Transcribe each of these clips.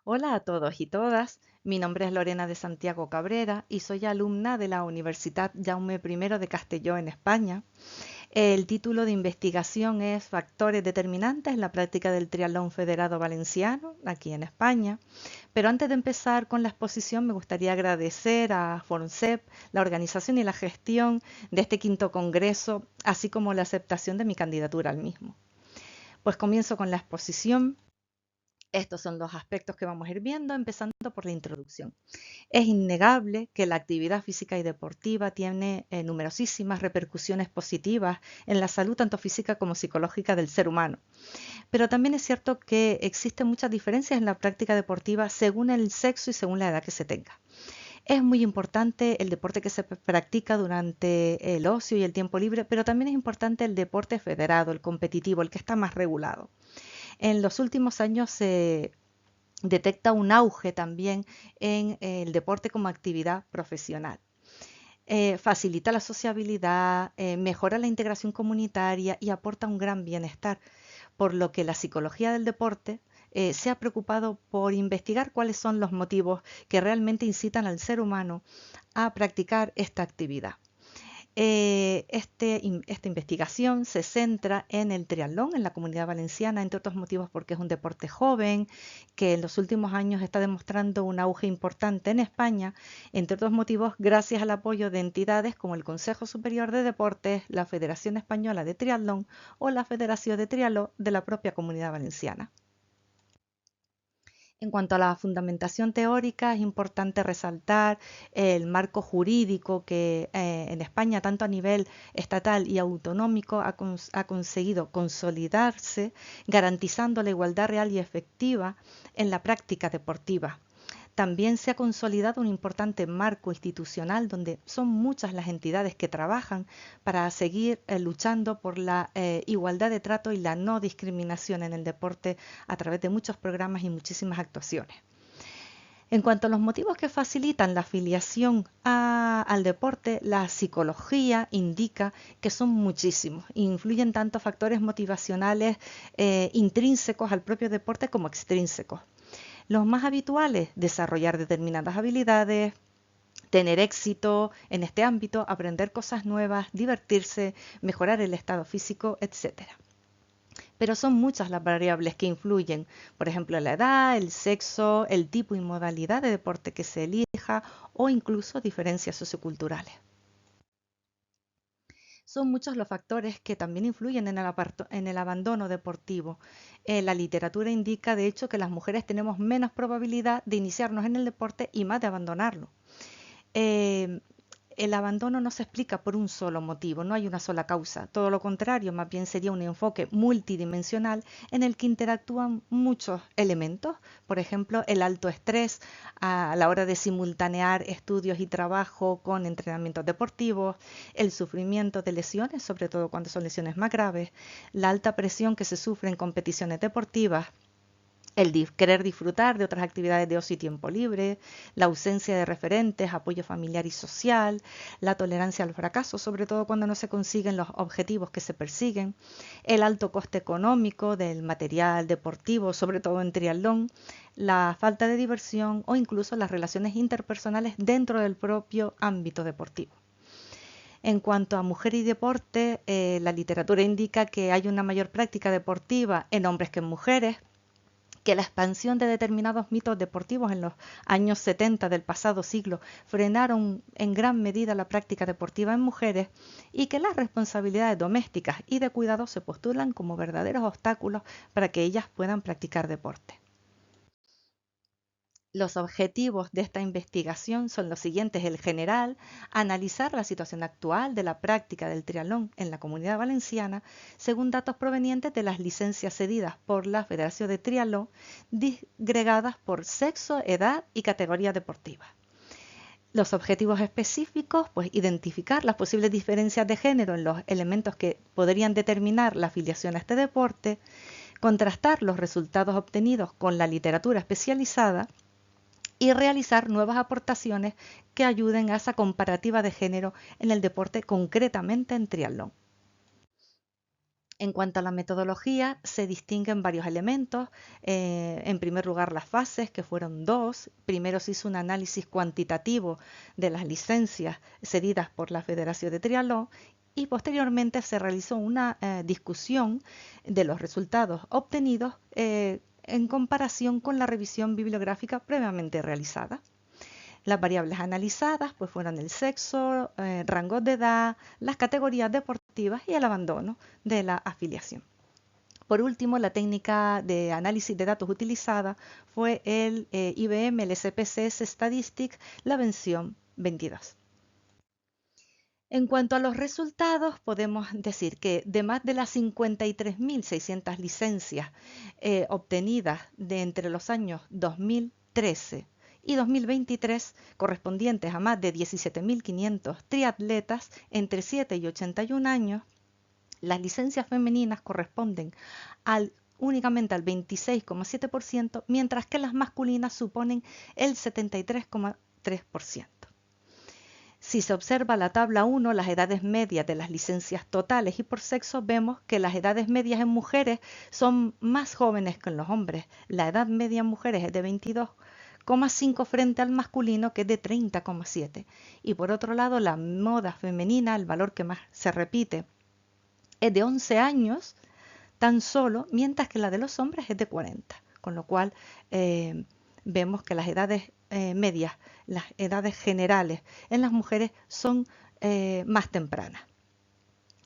Hola a todos y todas, mi nombre es Lorena de Santiago Cabrera y soy alumna de la Universidad Jaume I de Castelló en España. El título de investigación es Factores determinantes en la práctica del triatlón federado valenciano, aquí en España. Pero antes de empezar con la exposición me gustaría agradecer a FONSEP la organización y la gestión de este quinto congreso, así como la aceptación de mi candidatura al mismo. Pues comienzo con la exposición. Estos son los aspectos que vamos a ir viendo, empezando por la introducción. Es innegable que la actividad física y deportiva tiene numerosísimas repercusiones positivas en la salud tanto física como psicológica del ser humano. Pero también es cierto que existen muchas diferencias en la práctica deportiva según el sexo y según la edad que se tenga. Es muy importante el deporte que se practica durante el ocio y el tiempo libre, pero también es importante el deporte federado, el competitivo, el que está más regulado. En los últimos años se detecta un auge también en el deporte como actividad profesional. Facilita la sociabilidad, mejora la integración comunitaria y aporta un gran bienestar, por lo que la psicología del deporte se ha preocupado por investigar cuáles son los motivos que realmente incitan al ser humano a practicar esta actividad. Esta investigación se centra en el triatlón en la Comunidad Valenciana, entre otros motivos porque es un deporte joven que en los últimos años está demostrando un auge importante en España, entre otros motivos gracias al apoyo de entidades como el Consejo Superior de Deportes, la Federación Española de Triatlón o la Federación de Triatlón de la propia Comunidad Valenciana. En cuanto a la fundamentación teórica, es importante resaltar el marco jurídico que en España, tanto a nivel estatal y autonómico, ha conseguido consolidarse, garantizando la igualdad real y efectiva en la práctica deportiva. También se ha consolidado un importante marco institucional donde son muchas las entidades que trabajan para seguir luchando por la igualdad de trato y la no discriminación en el deporte a través de muchos programas y muchísimas actuaciones. En cuanto a los motivos que facilitan la afiliación al deporte, la psicología indica que son muchísimos. Influyen tanto factores motivacionales intrínsecos al propio deporte como extrínsecos. Los más habituales, desarrollar determinadas habilidades, tener éxito en este ámbito, aprender cosas nuevas, divertirse, mejorar el estado físico, etcétera. Pero son muchas las variables que influyen, por ejemplo, la edad, el sexo, el tipo y modalidad de deporte que se elija o incluso diferencias socioculturales. Son muchos los factores que también influyen en el abandono deportivo. La literatura indica, de hecho, que las mujeres tenemos menos probabilidad de iniciarnos en el deporte y más de abandonarlo. Eh, el abandono no se explica por un solo motivo, no hay una sola causa. Todo lo contrario, más bien sería un enfoque multidimensional en el que interactúan muchos elementos. Por ejemplo, el alto estrés a la hora de simultanear estudios y trabajo con entrenamientos deportivos, el sufrimiento de lesiones, sobre todo cuando son lesiones más graves, la alta presión que se sufre en competiciones deportivas, el querer disfrutar de otras actividades de ocio y tiempo libre, la ausencia de referentes, apoyo familiar y social, la tolerancia al fracaso, sobre todo cuando no se consiguen los objetivos que se persiguen, el alto coste económico del material deportivo, sobre todo en triatlón, la falta de diversión o incluso las relaciones interpersonales dentro del propio ámbito deportivo. En cuanto a mujer y deporte, la literatura indica que hay una mayor práctica deportiva en hombres que en mujeres, que la expansión de determinados mitos deportivos en los años 70 del pasado siglo frenaron en gran medida la práctica deportiva en mujeres y que las responsabilidades domésticas y de cuidado se postulan como verdaderos obstáculos para que ellas puedan practicar deporte. Los objetivos de esta investigación son los siguientes. El general, analizar la situación actual de la práctica del triatlón en la Comunidad Valenciana según datos provenientes de las licencias cedidas por la Federación de Triatlón, disgregadas por sexo, edad y categoría deportiva. Los objetivos específicos, pues identificar las posibles diferencias de género en los elementos que podrían determinar la afiliación a este deporte, contrastar los resultados obtenidos con la literatura especializada y realizar nuevas aportaciones que ayuden a esa comparativa de género en el deporte, concretamente en triatlón. En cuanto a la metodología, se distinguen varios elementos. En primer lugar, las fases, que fueron dos. Primero se hizo un análisis cuantitativo de las licencias cedidas por la Federación de Triatlón y posteriormente se realizó una discusión de los resultados obtenidos en comparación con la revisión bibliográfica previamente realizada. Las variables analizadas pues fueron el sexo, rangos de edad, las categorías deportivas y el abandono de la afiliación. Por último, la técnica de análisis de datos utilizada fue el IBM, el SPSS Statistics, la versión 22. En cuanto a los resultados, podemos decir que de más de las 53.600 licencias obtenidas de entre los años 2013 y 2023, correspondientes a más de 17.500 triatletas entre 7 y 81 años, las licencias femeninas corresponden únicamente al 26,7%, mientras que las masculinas suponen el 73,3%. Si se observa la tabla 1, las edades medias de las licencias totales y por sexo, vemos que las edades medias en mujeres son más jóvenes que en los hombres. La edad media en mujeres es de 22,5 frente al masculino, que es de 30,7. Y por otro lado, la moda femenina, el valor que más se repite, es de 11 años tan solo, mientras que la de los hombres es de 40. Con lo cual vemos que las edades medias, las edades generales en las mujeres son más tempranas.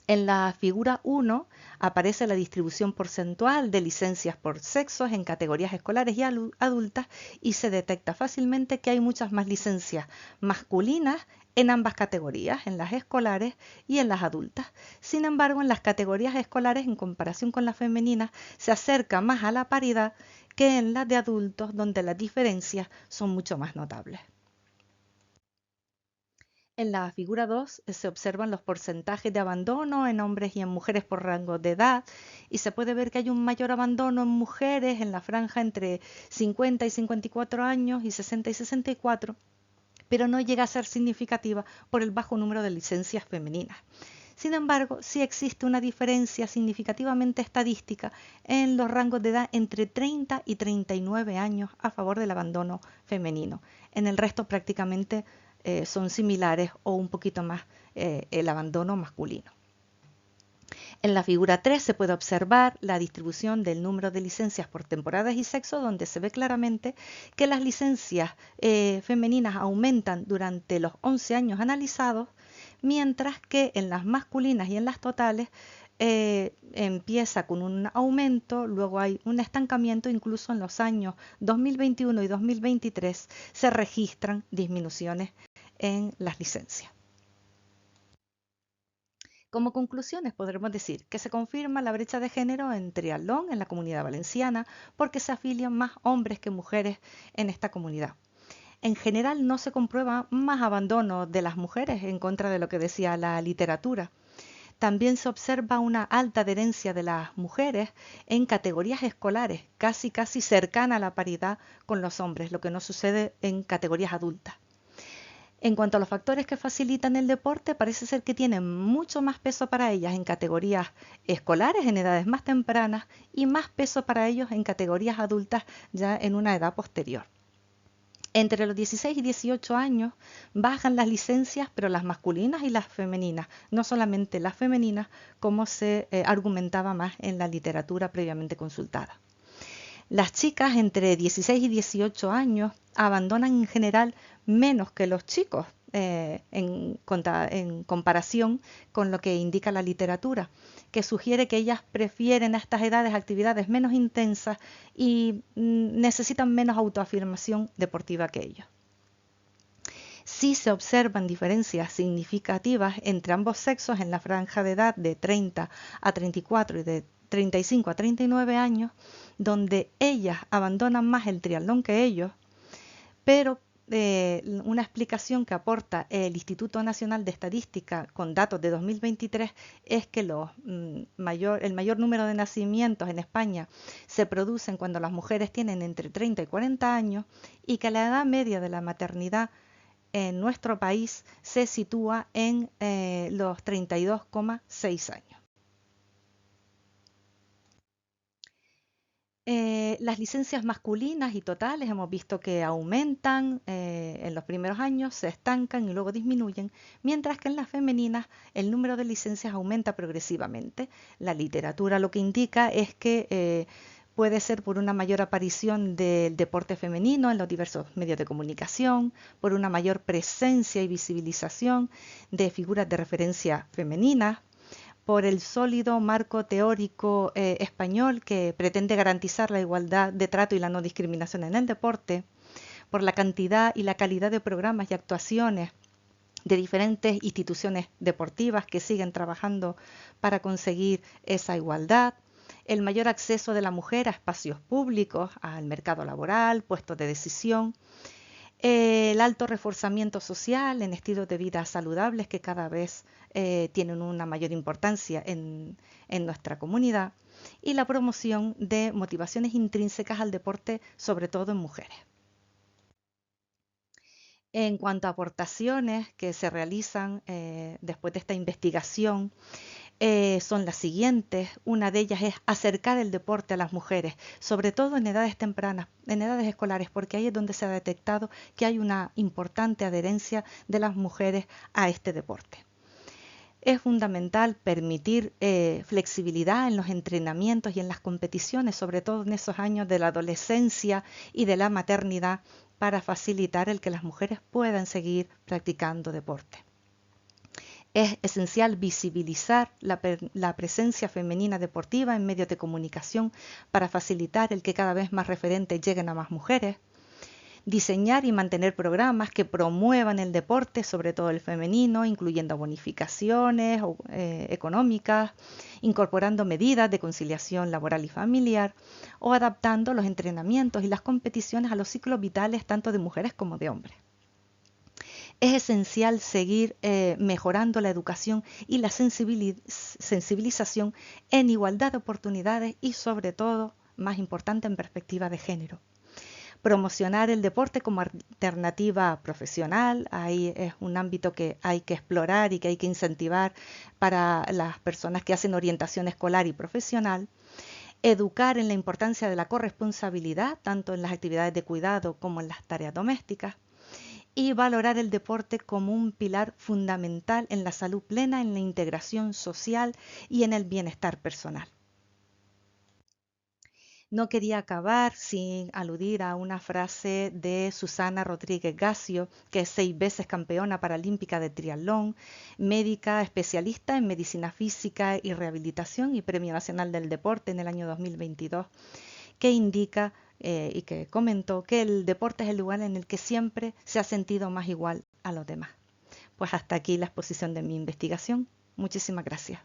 En la figura 1 aparece la distribución porcentual de licencias por sexos en categorías escolares y adultas y se detecta fácilmente que hay muchas más licencias masculinas en ambas categorías, en las escolares y en las adultas. Sin embargo, en las categorías escolares, en comparación con las femeninas, se acerca más a la paridad que en las de adultos, donde las diferencias son mucho más notables. En la figura 2 se observan los porcentajes de abandono en hombres y en mujeres por rango de edad y se puede ver que hay un mayor abandono en mujeres en la franja entre 50 y 54 años y 60 y 64, pero no llega a ser significativa por el bajo número de licencias femeninas. Sin embargo, sí existe una diferencia significativamente estadística en los rangos de edad entre 30 y 39 años a favor del abandono femenino. En el resto prácticamente son similares o un poquito más el abandono masculino. En la figura 3 se puede observar la distribución del número de licencias por temporadas y sexo, donde se ve claramente que las licencias femeninas aumentan durante los 11 años analizados, mientras que en las masculinas y en las totales empieza con un aumento, luego hay un estancamiento, incluso en los años 2021 y 2023 se registran disminuciones en las licencias. Como conclusiones podremos decir que se confirma la brecha de género en triatlón en la Comunidad Valenciana porque se afilian más hombres que mujeres en esta comunidad. En general no se comprueba más abandono de las mujeres en contra de lo que decía la literatura. También se observa una alta adherencia de las mujeres en categorías escolares, casi cercana a la paridad con los hombres, lo que no sucede en categorías adultas. En cuanto a los factores que facilitan el deporte, parece ser que tienen mucho más peso para ellas en categorías escolares, en edades más tempranas, y más peso para ellos en categorías adultas ya en una edad posterior. Entre los 16 y 18 años bajan las licencias, pero las masculinas y las femeninas, no solamente las femeninas, como se argumentaba más en la literatura previamente consultada. Las chicas entre 16 y 18 años abandonan en general menos que los chicos en comparación con lo que indica la literatura, que sugiere que ellas prefieren a estas edades actividades menos intensas y necesitan menos autoafirmación deportiva que ellos. Sí se observan diferencias significativas entre ambos sexos en la franja de edad de 30 a 34 y de 35 a 39 años, donde ellas abandonan más el triatlón que ellos, pero una explicación que aporta el Instituto Nacional de Estadística con datos de 2023 es que el mayor número de nacimientos en España se producen cuando las mujeres tienen entre 30 y 40 años y que la edad media de la maternidad en nuestro país se sitúa en los 32,6 años. Las licencias masculinas y totales hemos visto que aumentan en los primeros años, se estancan y luego disminuyen, mientras que en las femeninas el número de licencias aumenta progresivamente. La literatura lo que indica es que puede ser por una mayor aparición del deporte femenino en los diversos medios de comunicación, por una mayor presencia y visibilización de figuras de referencia femeninas, por el sólido marco teórico español que pretende garantizar la igualdad de trato y la no discriminación en el deporte, por la cantidad y la calidad de programas y actuaciones de diferentes instituciones deportivas que siguen trabajando para conseguir esa igualdad, el mayor acceso de la mujer a espacios públicos, al mercado laboral, puestos de decisión, el alto reforzamiento social en estilos de vida saludables que cada vez tienen una mayor importancia en nuestra comunidad y la promoción de motivaciones intrínsecas al deporte, sobre todo en mujeres. En cuanto a aportaciones que se realizan después de esta investigación, son las siguientes. Una de ellas es acercar el deporte a las mujeres, sobre todo en edades tempranas, en edades escolares, porque ahí es donde se ha detectado que hay una importante adherencia de las mujeres a este deporte. Es fundamental permitir flexibilidad en los entrenamientos y en las competiciones, sobre todo en esos años de la adolescencia y de la maternidad, para facilitar el que las mujeres puedan seguir practicando deporte. Es esencial visibilizar la presencia femenina deportiva en medios de comunicación para facilitar el que cada vez más referentes lleguen a más mujeres. Diseñar y mantener programas que promuevan el deporte, sobre todo el femenino, incluyendo bonificaciones económicas, incorporando medidas de conciliación laboral y familiar o adaptando los entrenamientos y las competiciones a los ciclos vitales tanto de mujeres como de hombres. Es esencial seguir mejorando la educación y la sensibilización en igualdad de oportunidades y sobre todo, más importante, en perspectiva de género. Promocionar el deporte como alternativa profesional, ahí es un ámbito que hay que explorar y que hay que incentivar para las personas que hacen orientación escolar y profesional. Educar en la importancia de la corresponsabilidad, tanto en las actividades de cuidado como en las tareas domésticas y valorar el deporte como un pilar fundamental en la salud plena, en la integración social y en el bienestar personal. No quería acabar sin aludir a una frase de Susana Rodríguez Gassio, que es 6 veces campeona paralímpica de triatlón, médica especialista en medicina física y rehabilitación y Premio Nacional del Deporte en el año 2022, que indica y que comentó que el deporte es el lugar en el que siempre se ha sentido más igual a los demás. Pues hasta aquí la exposición de mi investigación. Muchísimas gracias.